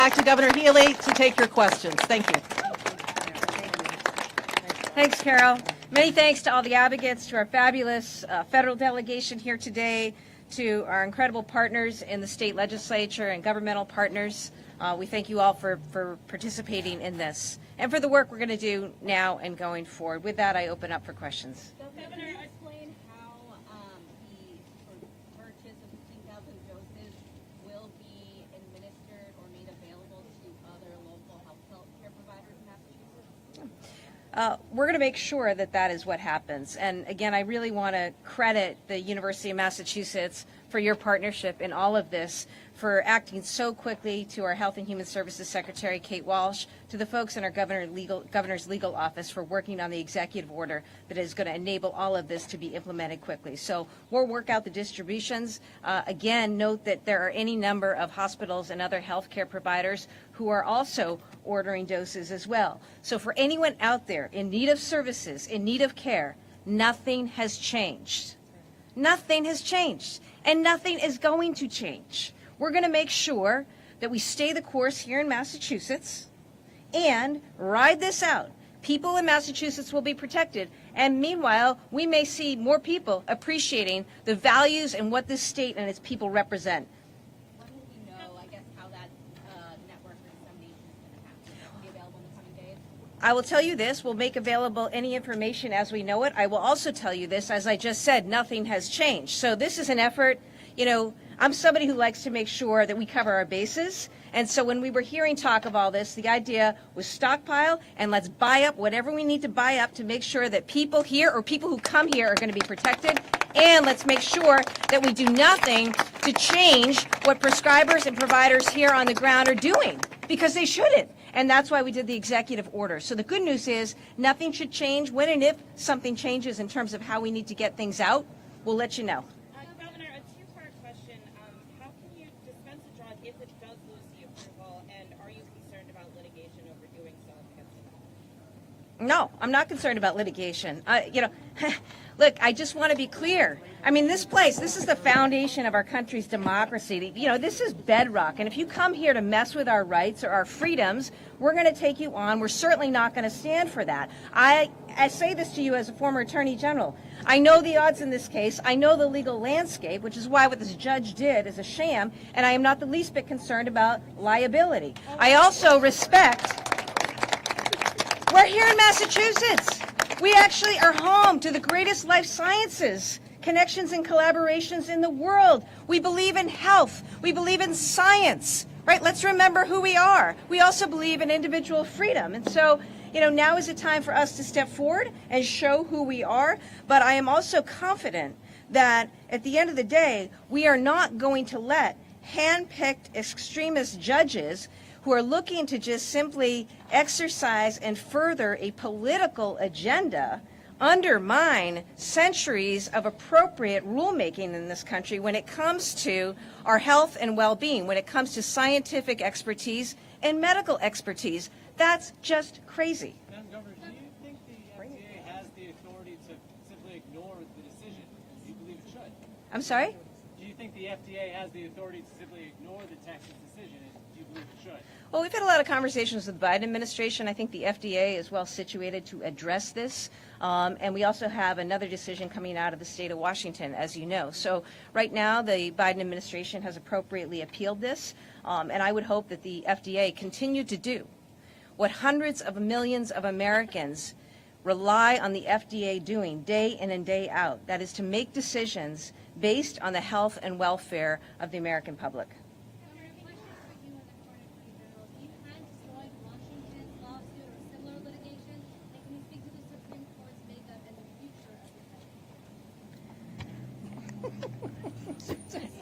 Back to Governor Healey to take your questions. Thank you. Thanks, Carol. Many thanks to all the advocates, to our fabulous federal delegation here today, to our incredible partners in the state legislature and governmental partners. We thank you all for participating in this and for the work we're going to do now and going forward. With that, I open up for questions. So, Governor, explain how the purchase of 15,000 doses will be administered or made available to other local health care providers in Massachusetts? We're going to make sure that that is what happens. And again, I really want to credit the University of Massachusetts for your partnership in all of this, for acting so quickly, to our Health and Human Services Secretary, Kate Walsh, to the folks in our governor's legal office for working on the executive order that is going to enable all of this to be implemented quickly. So we'll work out the distributions. Again, note that there are any number of hospitals and other healthcare providers who are also ordering doses as well. So for anyone out there in need of services, in need of care, nothing has changed. Nothing has changed, and nothing is going to change. We're going to make sure that we stay the course here in Massachusetts and ride this out. People in Massachusetts will be protected, and meanwhile, we may see more people appreciating the values and what this state and its people represent. When will we know, I guess, how that network dissemination is going to happen? Will it be available in the coming days? I will tell you this, we'll make available any information as we know it. I will also tell you this, as I just said, nothing has changed. So this is an effort, I'm somebody who likes to make sure that we cover our bases. And so when we were hearing talk of all this, the idea was stockpile and let's buy up whatever we need to buy up to make sure that people here or people who come here are going to be protected. And let's make sure that we do nothing to change what prescribers and providers here on the ground are doing, because they shouldn't. And that's why we did the executive order. So the good news is nothing should change. When and if something changes in terms of how we need to get things out, we'll let you know. Governor, a two-part question. How can you dispense a drug if it does lose the approval, and are you concerned about litigation over doing so against the No, I'm not concerned about litigation. Look, I just want to be clear. I mean, this is the foundation of our country's democracy. This is bedrock. And if you come here to mess with our rights or our freedoms, we're going to take you on. We're certainly not going to stand for that. I say this to you as a former attorney general. I know the odds in this case. I know the legal landscape, which is why what this judge did is a sham. And I am not the least bit concerned about liability. I also respect. We're here in Massachusetts. We actually are home to the greatest life sciences connections and collaborations in the world. We believe in health. We believe in science, right? Let's remember who we are. We also believe in individual freedom. And so, now is the time for us to step forward and show who we are. But I am also confident that at the end of the day, we are not going to let hand-picked extremist judges who are looking to just simply exercise and further a political agenda undermine centuries of appropriate rulemaking in this country when it comes to our health and well-being, when it comes to scientific expertise and medical expertise. That's just crazy. Madam Governor, do you think the FDA has the authority to simply ignore the decision? Do you believe it should? I'm sorry? Do you think the FDA has the authority to simply ignore the Texas decision? Do you believe it should? Well, we've had a lot of conversations with the Biden administration. I think the FDA is well situated to address this. And we also have another decision coming out of the state of Washington, as you know. So right now, the Biden administration has appropriately appealed this. And I would hope that the FDA continue to do what hundreds of millions of Americans rely on the FDA doing day in and day out. That is to make decisions based on the health and welfare of the American public.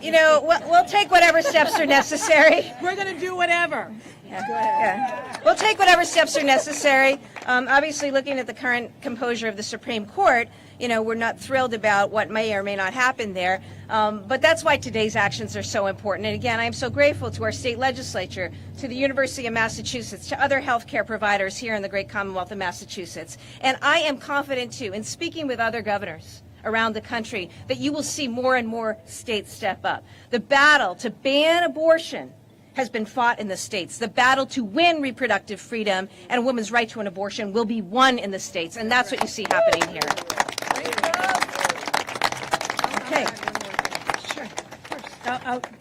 We'll take whatever steps are necessary. We're going to do whatever. Yeah. We'll take whatever steps are necessary. Obviously, looking at the current composure of the Supreme Court, we're not thrilled about what may or may not happen there. But that's why today's actions are so important. And again, I am so grateful to our state legislature, to the University of Massachusetts, to other healthcare providers here in the great Commonwealth of Massachusetts. And I am confident, too, in speaking with other governors around the country, that you will see more and more states step up. The battle to ban abortion has been fought in the states. The battle to win reproductive freedom and a woman's right to an abortion will be won in the states, and that's what you see happening here. Okay.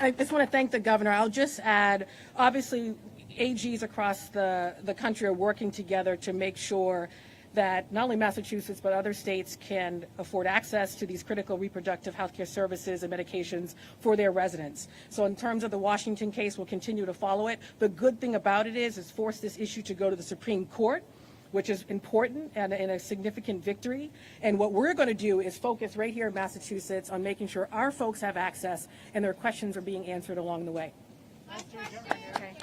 I just want to thank the governor. I'll just add, obviously, AGs across the country are working together to make sure that not only Massachusetts but other states can afford access to these critical reproductive health care services and medications for their residents. So in terms of the Washington case, we'll continue to follow it. The good thing about it is it's forced this issue to go to the Supreme Court, which is important and a significant victory. And what we're going to do is focus right here in Massachusetts on making sure our folks have access and their questions are being answered along the way. Okay.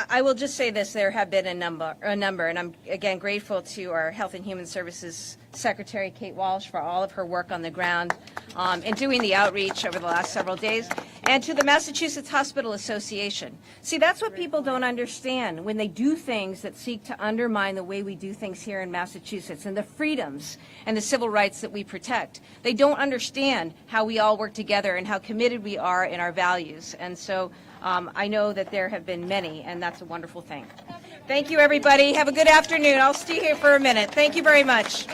I will just say this, there have been a number, and I'm again grateful to our Health and Human Services Secretary, Kate Walsh, for all of her work on the ground and doing the outreach over the last several days, and to the Massachusetts Hospital Association. See, that's what people don't understand when they do things that seek to undermine the way we do things here in Massachusetts and the freedoms and the civil rights that we protect. They don't understand how we all work together and how committed we are in our values. And so I know that there have been many, and that's a wonderful thing. Thank you, everybody. Have a good afternoon. I'll stay here for a minute. Thank you very much.